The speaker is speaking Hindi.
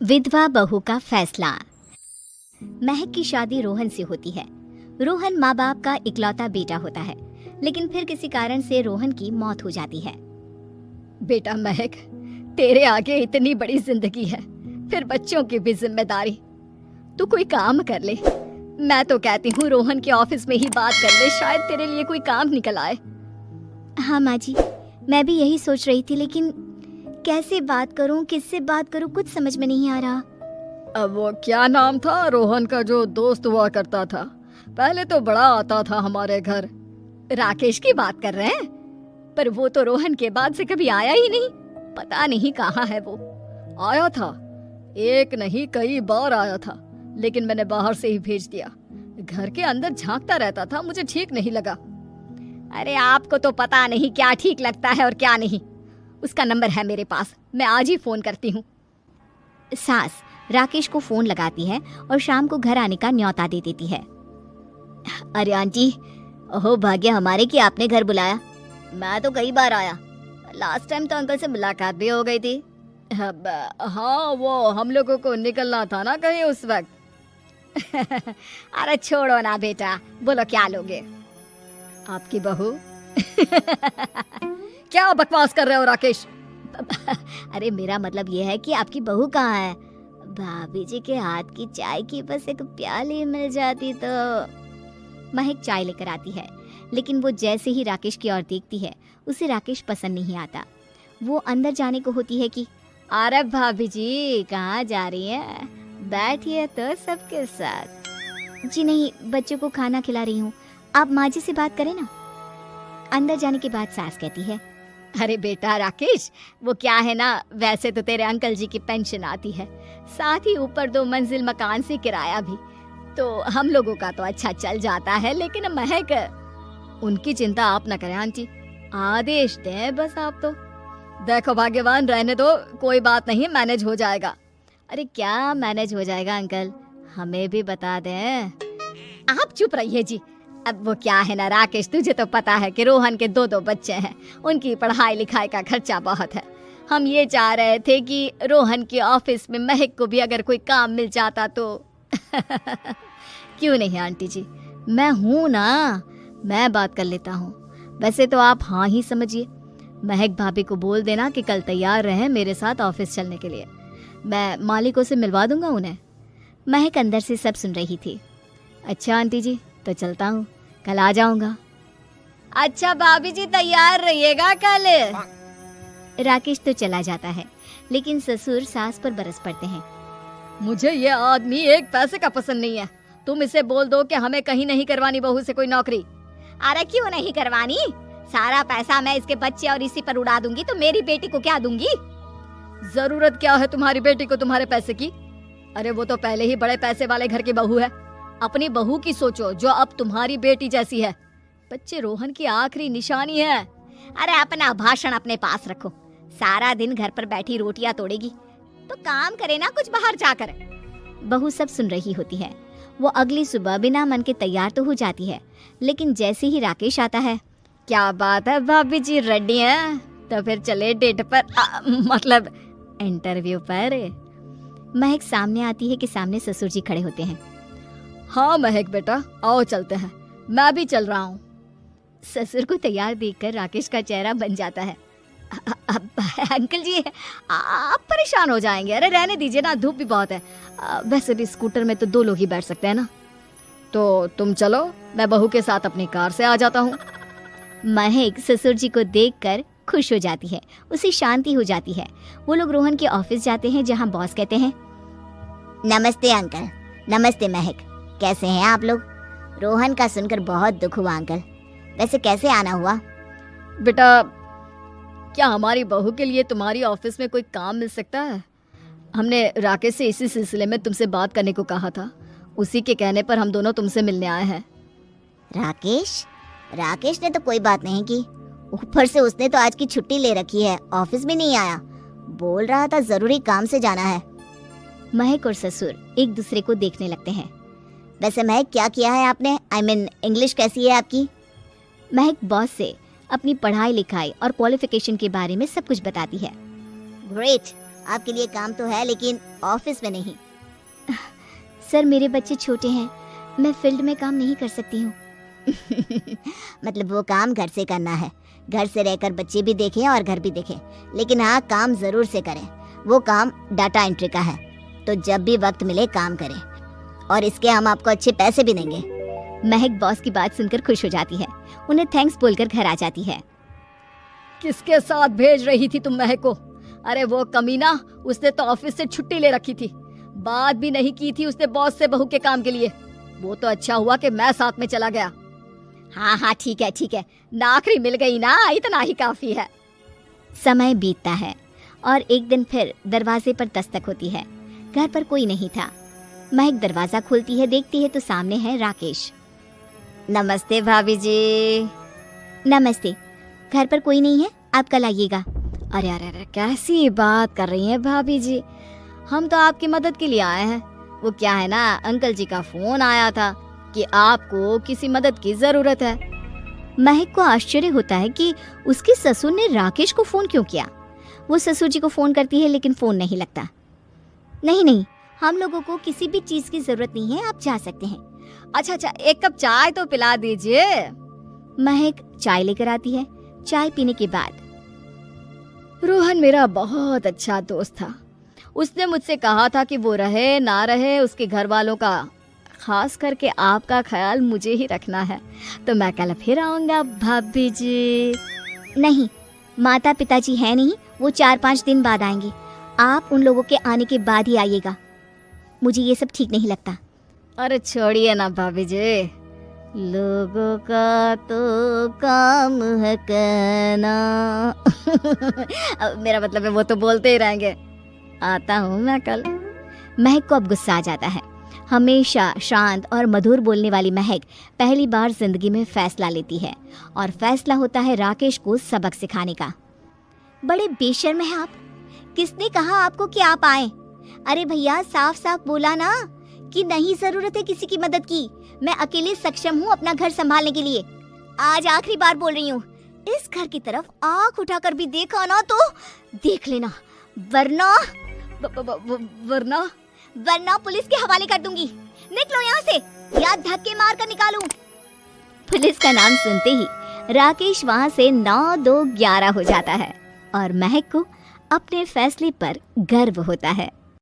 विधवा बहू का फैसला। महक की शादी रोहन से होती है। रोहन माँ बाप का इकलौता बेटा होता है, लेकिन फिर किसी कारण से रोहन की मौत हो जाती है। बेटा महक, तेरे आगे इतनी बड़ी जिंदगी है, फिर बच्चों की भी जिम्मेदारी। तू कोई काम कर ले। मैं तो कहती हूँ रोहन के ऑफिस में ही बात कर ले, शायद तेरे लिए कोई काम निकल आए। हाँ माँ जी, मैं भी यही सोच रही थी, लेकिन कैसे बात करूं, किससे बात करूं, कुछ समझ में नहीं आ रहा। अब वो क्या नाम था रोहन का जो दोस्त हुआ करता था, पहले तो बड़ा आता था हमारे घर। राकेश की बात कर रहे हैं? पर वो तो रोहन के बाद से कभी आया ही नहीं, पता नहीं कहाँ है वो। आया था, एक नहीं कई बार आया था, लेकिन मैंने बाहर से ही भेज दिया। घर के अंदर झांकता रहता था, मुझे ठीक नहीं लगा। अरे आपको तो पता नहीं क्या ठीक लगता है और क्या नहीं। उसका नंबर है मेरे पास, मैं आज ही फोन करती हूँ। सास राकेश को फोन लगाती है और शाम को घर आने का न्योता दे देती है। अरे आंटी, ओहो भाग्य हमारे कि आपने घर बुलाया। मैं तो कई बार आया, लास्ट टाइम तो अंकल से मुलाकात भी हो गई थी। हाँ, वो हम लोगों को निकलना था ना कहीं उस वक्त। अरे छोड़ो ना बेटा, बोलो क्या लोगे? आपकी बहू। क्या बकवास कर रहे हो राकेश? अरे मेरा मतलब ये है कि आपकी बहू कहाँ है? भाभी जी के हाथ की चाय की बस एक प्याली मिल जाती तो। महक चाय लेकर आती है, लेकिन वो जैसे ही राकेश की ओर देखती है, उसे राकेश पसंद नहीं आता। वो अंदर जाने को होती है कि अरे भाभी जी कहाँ जा रही है? बैठिए तो सबके साथ। जी नहीं, बच्चों को खाना खिला रही हूँ, आप माँ जी से बात करें ना। अंदर जाने के बाद सास कहती है, अरे बेटा राकेश, वो क्या है ना, वैसे तो तेरे अंकल जी की पेंशन आती है, साथ ही ऊपर 2 मंजिल मकान से किराया भी, तो हम लोगों का तो अच्छा चल जाता है। लेकिन महक, उनकी चिंता आप न करें आंटी, आदेश दें बस आप तो। देखो भाग्यवान, रहने दो, कोई बात नहीं, मैनेज हो जाएगा। अरे क्या मैनेज हो जाएगा अंकल, हमें भी बता दें। आप चुप रहिए जी। अब वो क्या है ना राकेश, तुझे तो पता है कि रोहन के 2 बच्चे हैं, उनकी पढ़ाई लिखाई का खर्चा बहुत है। हम ये चाह रहे थे कि रोहन के ऑफिस में महक को भी अगर कोई काम मिल जाता तो। क्यों नहीं आंटी जी, मैं हूँ ना, मैं बात कर लेता हूँ। वैसे तो आप हाँ ही समझिए। महक भाभी को बोल देना कि कल तैयार रहें मेरे साथ ऑफिस चलने के लिए, मैं मालिकों से मिलवा दूंगा उन्हें। महक अंदर से सब सुन रही थी। अच्छा आंटी जी, तो चलता हूँ, कल आ जाऊंगा। अच्छा भाभी जी, तैयार रहिएगा कल। राकेश तो चला जाता है, लेकिन ससुर सास पर बरस पड़ते हैं। मुझे ये आदमी एक पैसे का पसंद नहीं है। तुम इसे बोल दो कि हमें कहीं नहीं करवानी बहू से कोई नौकरी। अरे क्यों नहीं करवानी? सारा पैसा मैं इसके बच्चे और इसी पर उड़ा दूंगी, तो मेरी बेटी को क्या दूंगी? जरूरत क्या है तुम्हारी बेटी को तुम्हारे पैसे की? अरे वो तो पहले ही बड़े पैसे वाले घर की बहू है। अपनी बहू की सोचो जो अब तुम्हारी बेटी जैसी है। बच्चे रोहन की आखिरी निशानी है। अरे अपना भाषण अपने पास रखो, सारा दिन घर पर बैठी रोटियां तोड़ेगी, तो काम करे ना कुछ बाहर जाकर। बहू सब सुन रही होती है। वो अगली सुबह बिना मन के तैयार तो हो जाती है, लेकिन जैसे ही राकेश आता है, क्या बात है भाभी जी, रेडी हैं? तो फिर चले डेट पर, मतलब इंटरव्यू पर। महक सामने आती है कि सामने ससुर जी खड़े होते हैं। हाँ महक बेटा, आओ चलते हैं, मैं भी चल रहा हूँ। ससुर को तैयार देखकर राकेश का चेहरा बन जाता है। अंकल जी, आप परेशान हो जाएंगे। अरे रहने दीजिए ना, धूप भी बहुत है। वैसे भी स्कूटर में तो 2 लोग ही बैठ सकते हैं ना। तो तुम चलो, मैं बहू के साथ अपनी कार से आ जाता हूँ। महक ससुर जी को देखकर खुश हो जाती है, उसे शांति हो जाती है। वो लोग रोहन के ऑफिस जाते हैं, जहाँ बॉस कहते हैं, नमस्ते अंकल। नमस्ते महक, कैसे हैं आप लोग? रोहन का सुनकर बहुत दुख हुआ अंकल। वैसे कैसे आना हुआ? बेटा, क्या हमारी बहू के लिए तुम्हारी ऑफिस में कोई काम मिल सकता है? हमने राकेश से इसी सिलसिले में तुमसे बात करने को कहा था, उसी के कहने पर हम दोनों तुमसे मिलने आए हैं। राकेश ने तो कोई बात नहीं की, ऊपर से उसने तो आज की छुट्टी ले रखी है, ऑफिस में नहीं आया। बोल रहा था जरूरी काम से जाना है। महक और ससुर एक दूसरे को देखने लगते हैं। वैसे महक, क्या किया है आपने? I mean, इंग्लिश कैसी है आपकी? महक बॉस से अपनी पढ़ाई लिखाई और क्वालिफिकेशन के बारे में सब कुछ बताती है। ग्रेट, आपके लिए काम तो है, लेकिन ऑफिस में नहीं। सर मेरे बच्चे छोटे हैं, मैं फील्ड में काम नहीं कर सकती हूँ। मतलब वो काम घर से करना है, घर से रहकर बच्चे भी देखें और घर भी देखें, लेकिन हाँ काम जरूर से करें। वो काम डाटा एंट्री का है, तो जब भी वक्त मिले काम करें, और इसके हम आपको अच्छे पैसे भी देंगे। महक बॉस की बात सुनकर खुश हो जाती है, उन्हें थैंक्स बोलकर घर आ जाती है। किसके साथ भेज रही थी तुम महक को? अरे वो कमीना, उसने तो ऑफिस से छुट्टी ले रखी थी, बात भी नहीं की थी उसने बॉस से बहू के काम के लिए। वो तो अच्छा हुआ कि मैं साथ में चला गया। हाँ ठीक है, नौकरी मिल गई ना, इतना ही काफी है। समय बीतता है और एक दिन फिर दरवाजे पर दस्तक होती है। घर पर कोई नहीं था। महक दरवाजा खोलती है, देखती है तो सामने है राकेश। नमस्ते भाभी जी। नमस्ते, घर पर कोई नहीं है, आप कल आइएगा। अरे अरे अरे, कैसी बात कर रही हैं भाभी जी, हम तो आपकी मदद के लिए आए हैं। वो क्या है ना, अंकल जी का फोन आया था कि आपको किसी मदद की जरूरत है। महक को आश्चर्य होता है कि उसके ससुर ने राकेश को फोन क्यों किया। वो ससुर जी को फोन करती है लेकिन फोन नहीं लगता। नहीं, हम लोगों को किसी भी चीज की जरूरत नहीं है, आप जा सकते हैं। अच्छा, एक कप चाय तो पिला दीजिए। महक चाय लेकर आती है। चाय पीने के बाद, रोहन मेरा बहुत अच्छा दोस्त था, उसने मुझसे कहा था कि वो रहे ना रहे उसके घर वालों का, खास करके आपका ख्याल मुझे ही रखना है, तो मैं कल फिर आऊंगा भाभी जी। नहीं, माता पिताजी है नहीं, वो 4-5 दिन बाद आएंगे। आप उन लोगों के आने के बाद ही आइएगा, मुझे ये सब ठीक नहीं लगता। अरे छोड़िए ना भाभी जी, लोगों का तो काम है कहना। मेरा मतलब है वो तो बोलते ही रहेंगे। आता हूँ मैं कल। महक को अब गुस्सा आ जाता है। हमेशा शांत और मधुर बोलने वाली महक पहली बार जिंदगी में फैसला लेती है, और फैसला होता है राकेश को सबक सिखाने का। बड़े बेशर्म हैं आप, किसने कहा आपको कि आप आए? अरे भैया, साफ साफ बोला ना कि नहीं जरूरत है किसी की मदद की, मैं अकेले सक्षम हूँ अपना घर संभालने के लिए। आज आखिरी बार बोल रही हूँ, इस घर की तरफ आंख उठाकर भी देखा ना तो देख लेना, वरना पुलिस के हवाले कर दूंगी। निकलो यहाँ से, या धक्के मार कर निकालूं। पुलिस का नाम सुनते ही राकेश वहाँ से 9-2-11 हो जाता है और महक को अपने फैसले पर गर्व होता है।